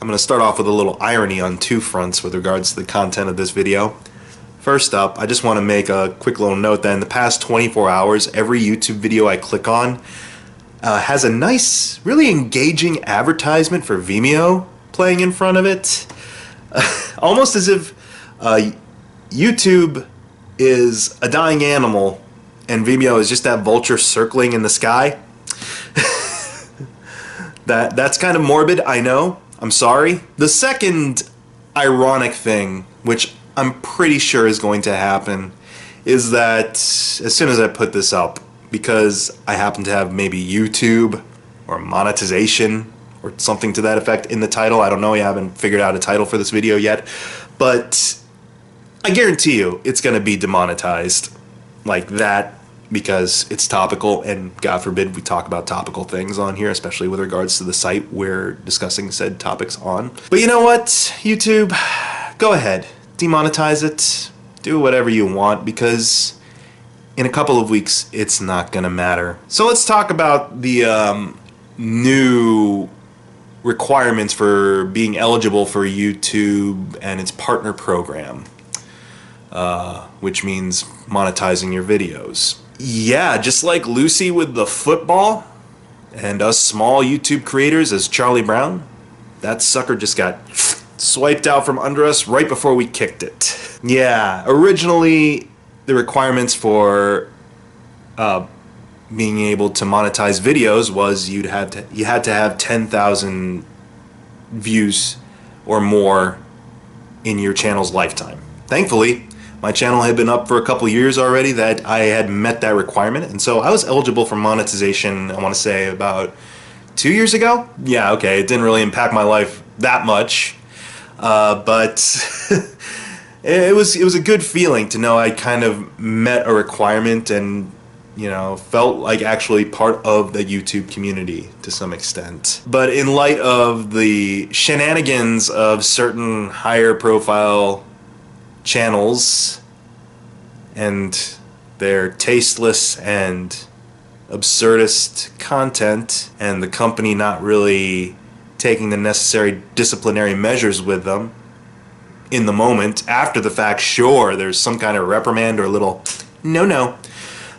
I'm going to start off with a little irony on two fronts with regards to the content of this video. First up, I just want to make a quick little note that in the past 24 hours, every YouTube video I click on has a nice, really engaging advertisement for Vimeo playing in front of it. Almost as if YouTube is a dying animal and Vimeo is just that vulture circling in the sky. That's kind of morbid, I know. I'm sorry. The second ironic thing, which I'm pretty sure is going to happen, is that as soon as I put this up, because I happen to have maybe YouTube or monetization or something to that effect in the title, I don't know, I haven't figured out a title for this video yet, but I guarantee you it's going to be demonetized like that because it's topical, and God forbid we talk about topical things on here, especially with regards to the site we're discussing said topics on. But you know what, YouTube, go ahead. Demonetize it, do whatever you want, because in a couple of weeks it's not gonna matter. So let's talk about the new requirements for being eligible for YouTube and its partner program, which means monetizing your videos. Yeah, just like Lucy with the football and us small YouTube creators as Charlie Brown, that sucker just got swiped out from under us right before we kicked it. Yeah, originally the requirements for being able to monetize videos was you had to have 10,000 views or more in your channel's lifetime. Thankfully, my channel had been up for a couple years already that I had met that requirement, and so I was eligible for monetization, I want to say about 2 years ago? Yeah, okay, it didn't really impact my life that much. But it was a good feeling to know I kind of met a requirement and, you know, felt like actually part of the YouTube community to some extent. But in light of the shenanigans of certain higher profile channels and their tasteless and absurdist content, and the company not really taking the necessary disciplinary measures with them in the moment, after the fact, sure, there's some kind of reprimand or a little no,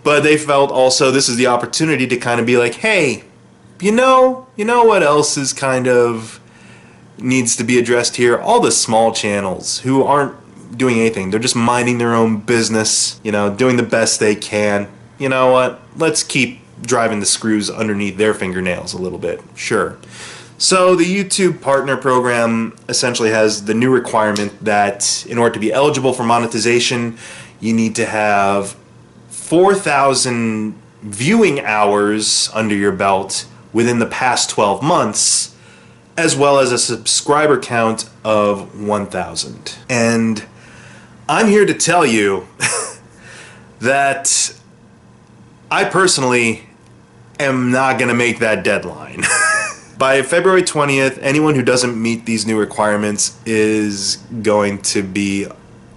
but they felt also this is the opportunity to kind of be like, hey, you know what else is kind of needs to be addressed here? All the small channels who aren't doing anything, they're just minding their own business, you know, doing the best they can. You know what, let's keep driving the screws underneath their fingernails a little bit, sure. So the YouTube Partner Program essentially has the new requirement that in order to be eligible for monetization, you need to have 4,000 viewing hours under your belt within the past 12 months, as well as a subscriber count of 1,000. And I'm here to tell you that I personally am not going to make that deadline. By February 20th, anyone who doesn't meet these new requirements is going to be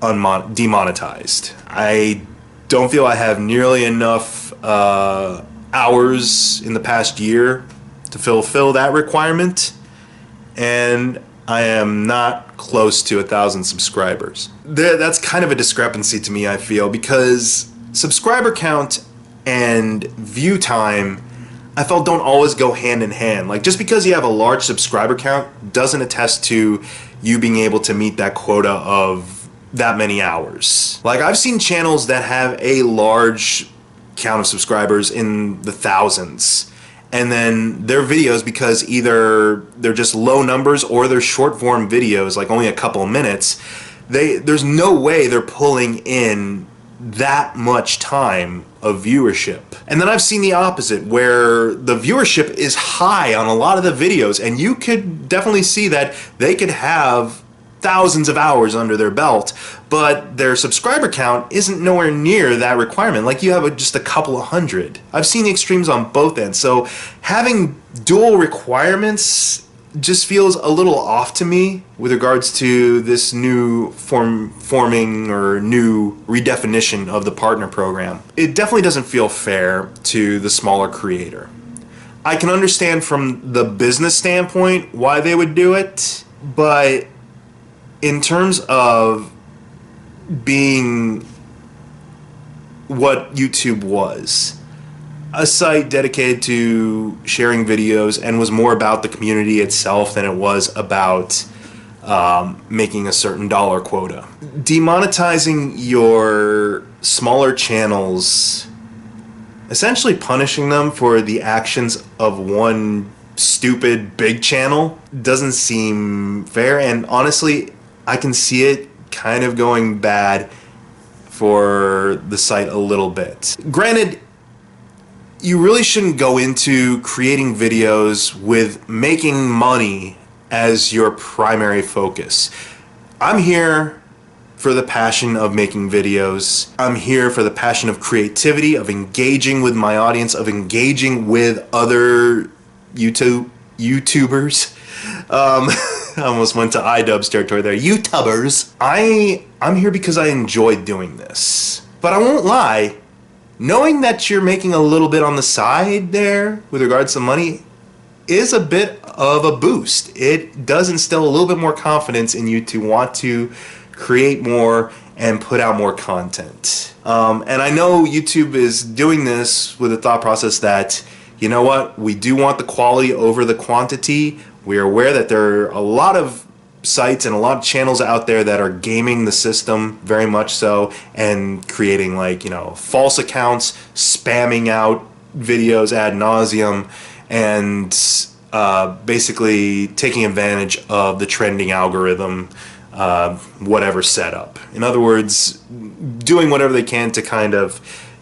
demonetized. I don't feel I have nearly enough hours in the past year to fulfill that requirement, and I am not close to 1,000 subscribers. That's kind of a discrepancy to me, I feel, because subscriber count and view time, I felt, don't always go hand in hand. Like, just because you have a large subscriber count doesn't attest to you being able to meet that quota of that many hours. Like, I've seen channels that have a large count of subscribers in the thousands, and then their videos, because either they're just low numbers or they're short form videos, like only a couple of minutes, there's no way they're pulling in that much time of viewership. And then I've seen the opposite, where the viewership is high on a lot of the videos, and you could definitely see that they could have thousands of hours under their belt, but their subscriber count isn't nowhere near that requirement. Like, you have just a couple of hundred. I've seen the extremes on both ends, so having dual requirements just feels a little off to me with regards to this new forming or new redefinition of the partner program. It definitely doesn't feel fair to the smaller creator. I can understand from the business standpoint why they would do it, But in terms of being what YouTube was, a site dedicated to sharing videos and was more about the community itself than it was about making a certain dollar quota. Demonetizing your smaller channels, essentially punishing them for the actions of one stupid big channel, doesn't seem fair, and honestly I can see it kind of going bad for the site a little bit. Granted, you really shouldn't go into creating videos with making money as your primary focus. I'm here for the passion of making videos. I'm here for the passion of creativity, of engaging with my audience, of engaging with other YouTubers. I almost went to iDubbbz territory there. YouTubers. I'm here because I enjoy doing this. But I won't lie, knowing that you're making a little bit on the side there with regards to money is a bit of a boost. It does instill a little bit more confidence in you to want to create more and put out more content. And I know YouTube is doing this with a thought process that, you know what, we do want the quality over the quantity. We are aware that there are a lot of sites and a lot of channels out there that are gaming the system very much so, and creating, like, you know, false accounts, spamming out videos ad nauseum, and basically taking advantage of the trending algorithm, whatever setup. In other words, doing whatever they can to kind of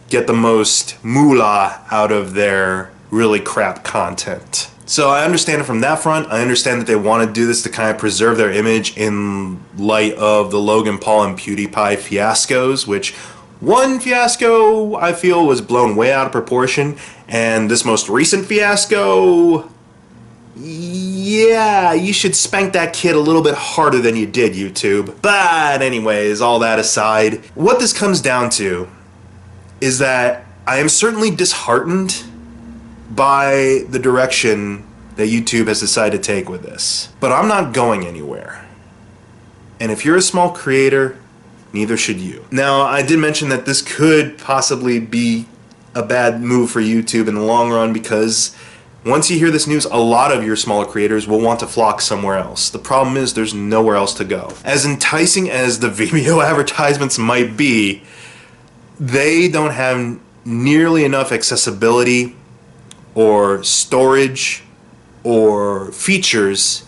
get the most moolah out of their really crap content. So I understand it from that front. I understand that they want to do this to kind of preserve their image in light of the Logan Paul and PewDiePie fiascos, which one fiasco I feel was blown way out of proportion, and this most recent fiasco, yeah, you should spank that kid a little bit harder than you did, YouTube. But anyways, all that aside, what this comes down to is that I am certainly disheartened by the direction that YouTube has decided to take with this. But I'm not going anywhere. And if you're a small creator, neither should you. Now, I did mention that this could possibly be a bad move for YouTube in the long run, because once you hear this news, a lot of your smaller creators will want to flock somewhere else. The problem is there's nowhere else to go. As enticing as the Vimeo advertisements might be, they don't have nearly enough accessibility or storage or features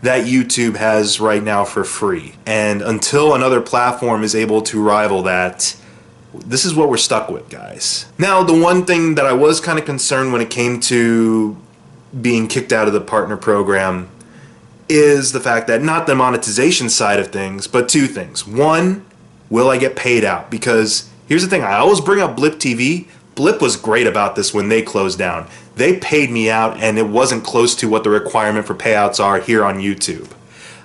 that YouTube has right now for free. And until another platform is able to rival that, this is what we're stuck with, guys. Now, the one thing that I was kind of concerned when it came to being kicked out of the partner program is the fact that, not the monetization side of things, but two things. One, will I get paid out? Because here's the thing, I always bring up Blip TV. Blip was great about this when they closed down. They paid me out, and it wasn't close to what the requirement for payouts are here on YouTube.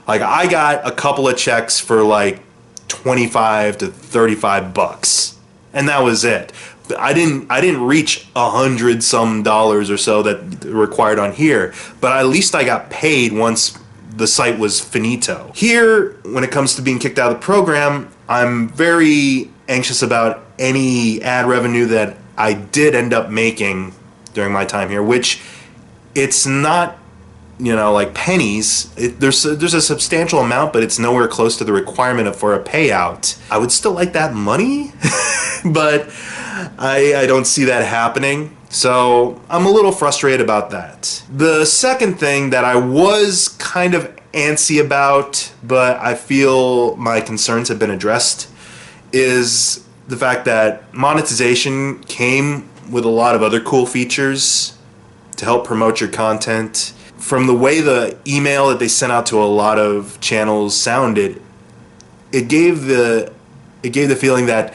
Like, I got a couple of checks for like 25 to 35 bucks, and that was it. I didn't reach $100 some or so that required on here, but at least I got paid once the site was finito. Here, when it comes to being kicked out of the program, I'm very anxious about any ad revenue that I did end up making during my time here, which it's not, you know, like pennies. There's a substantial amount, but it's nowhere close to the requirement for a payout. I would still like that money, but I don't see that happening. So I'm a little frustrated about that. The second thing that I was kind of antsy about, but I feel my concerns have been addressed, is the fact that monetization came with a lot of other cool features to help promote your content. From the way the email that they sent out to a lot of channels sounded, it gave the feeling that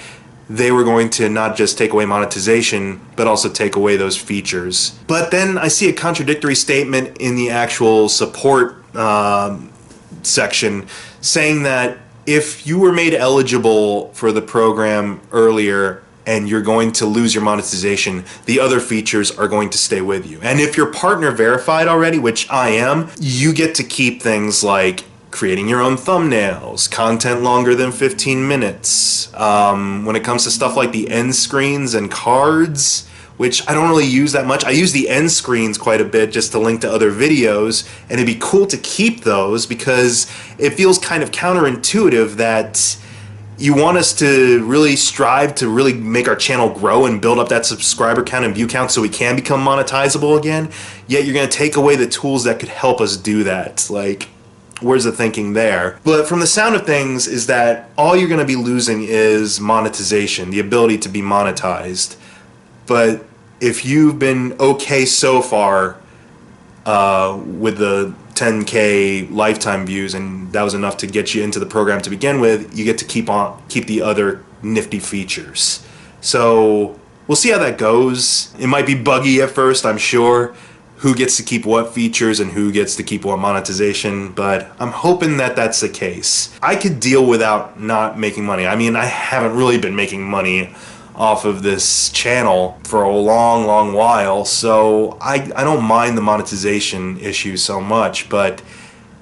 they were going to not just take away monetization, but also take away those features. But then I see a contradictory statement in the actual support section saying that if you were made eligible for the program earlier and you're going to lose your monetization, the other features are going to stay with you. And if you're partner verified already, which I am, you get to keep things like creating your own thumbnails, content longer than 15 minutes. When it comes to stuff like the end screens and cards, which I don't really use that much. I use the end screens quite a bit just to link to other videos, and it'd be cool to keep those because it feels kind of counterintuitive that you want us to really strive to really make our channel grow and build up that subscriber count and view count so we can become monetizable again, yet you're going to take away the tools that could help us do that. Like, where's the thinking there? But from the sound of things is that all you're going to be losing is monetization, the ability to be monetized. But if you've been okay so far with the 10K lifetime views, and that was enough to get you into the program to begin with, you get to keep the other nifty features. So we'll see how that goes. It might be buggy at first, I'm sure, who gets to keep what features and who gets to keep what monetization, but I'm hoping that that's the case. I could deal without not making money. I mean, I haven't really been making money off of this channel for a long while, so I don't mind the monetization issue so much, but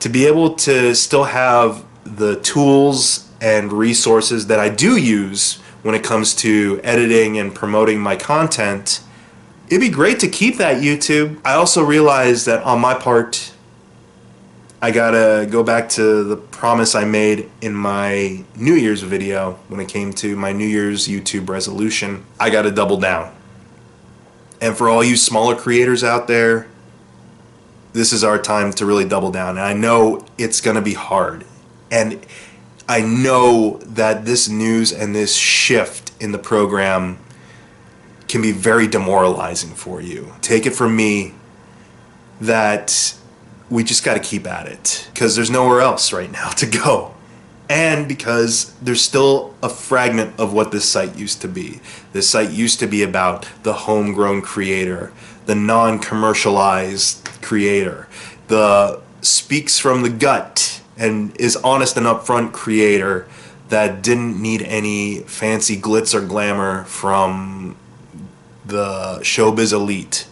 to be able to still have the tools and resources that I do use when it comes to editing and promoting my content, it'd be great to keep that, YouTube. I also realize that on my part, I gotta go back to the promise I made in my New Year's video when it came to my New Year's YouTube resolution. I gotta double down. And for all you smaller creators out there, this is our time to really double down. And I know it's gonna be hard. And I know that this news and this shift in the program can be very demoralizing for you. Take it from me that we just got to keep at it because there's nowhere else right now to go, and because there's still a fragment of what this site used to be. This site used to be about the homegrown creator, the non-commercialized creator, the speaks from the gut and is honest and upfront creator that didn't need any fancy glitz or glamour from the showbiz elite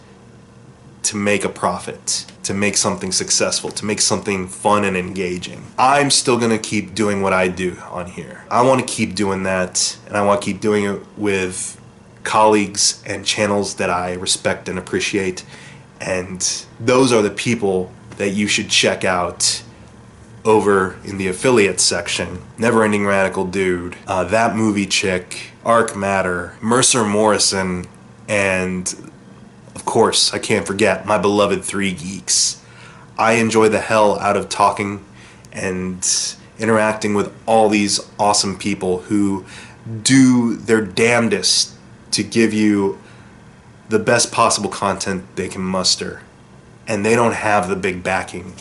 to make a profit, to make something successful, to make something fun and engaging. I'm still gonna keep doing what I do on here. I wanna keep doing that, and I wanna keep doing it with colleagues and channels that I respect and appreciate, and those are the people that you should check out over in the affiliates section. Never Ending Radical Dude, That Movie Chick, Arc Matter, Mercer Morrison, and of course, I can't forget my beloved Three Geeks. I enjoy the hell out of talking and interacting with all these awesome people who do their damnedest to give you the best possible content they can muster. And they don't have the big backing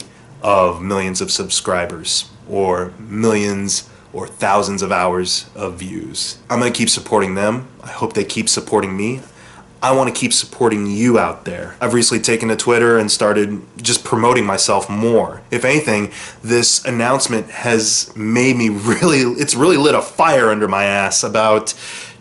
of millions of subscribers or millions or thousands of hours of views. I'm going to keep supporting them. I hope they keep supporting me. I want to keep supporting you out there. I've recently taken to Twitter and started just promoting myself more. If anything, this announcement has made me it's really lit a fire under my ass about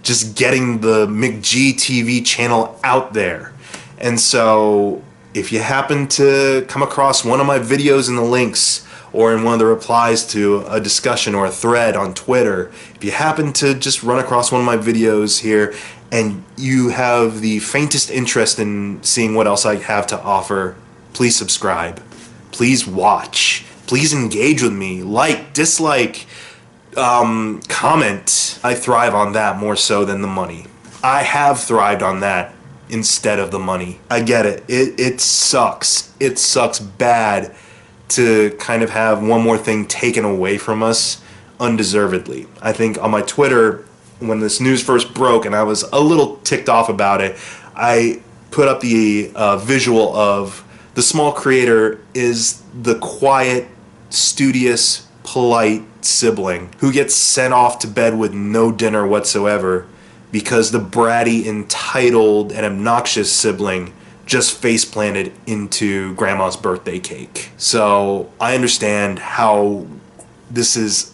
just getting the McGTV channel out there. And so if you happen to come across one of my videos in the links or in one of the replies to a discussion or a thread on Twitter, if you happen to just run across one of my videos here and you have the faintest interest in seeing what else I have to offer, please subscribe. Please watch. Please engage with me. Like, dislike, comment. I thrive on that more so than the money. I have thrived on that instead of the money. I get it. It sucks. It sucks bad to kind of have one more thing taken away from us undeservedly. I think on my Twitter, when this news first broke and I was a little ticked off about it, I put up the visual of the small creator is the quiet, studious, polite sibling who gets sent off to bed with no dinner whatsoever because the bratty, entitled, and obnoxious sibling just face planted into grandma's birthday cake. So I understand how this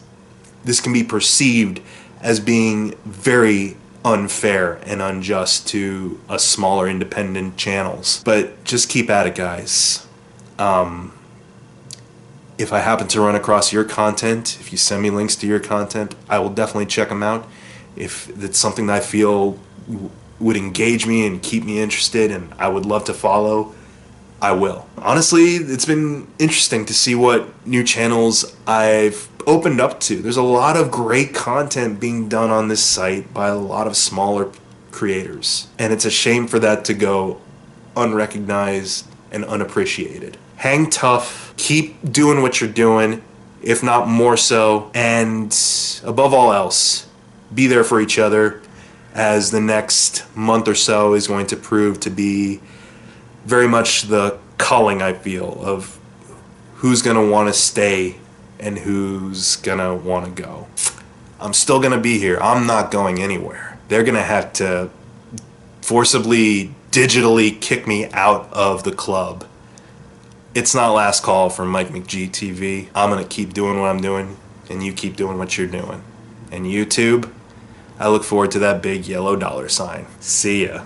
can be perceived as being very unfair and unjust to us smaller independent channels. But just keep at it, guys. If I happen to run across your content, if you send me links to your content, I will definitely check them out. If it's something that I feel would engage me and keep me interested and I would love to follow, I will. Honestly, it's been interesting to see what new channels I've opened up to. There's a lot of great content being done on this site by a lot of smaller creators, and it's a shame for that to go unrecognized and unappreciated. Hang tough, keep doing what you're doing, if not more so, and above all else, be there for each other, as the next month or so is going to prove to be very much the culling, I feel, of who's going to want to stay and who's going to want to go. I'm still going to be here. I'm not going anywhere. They're going to have to forcibly, digitally kick me out of the club. It's not last call for Mike McGTV. I'm going to keep doing what I'm doing, and you keep doing what you're doing. And YouTube, I look forward to that big yellow dollar sign. See ya.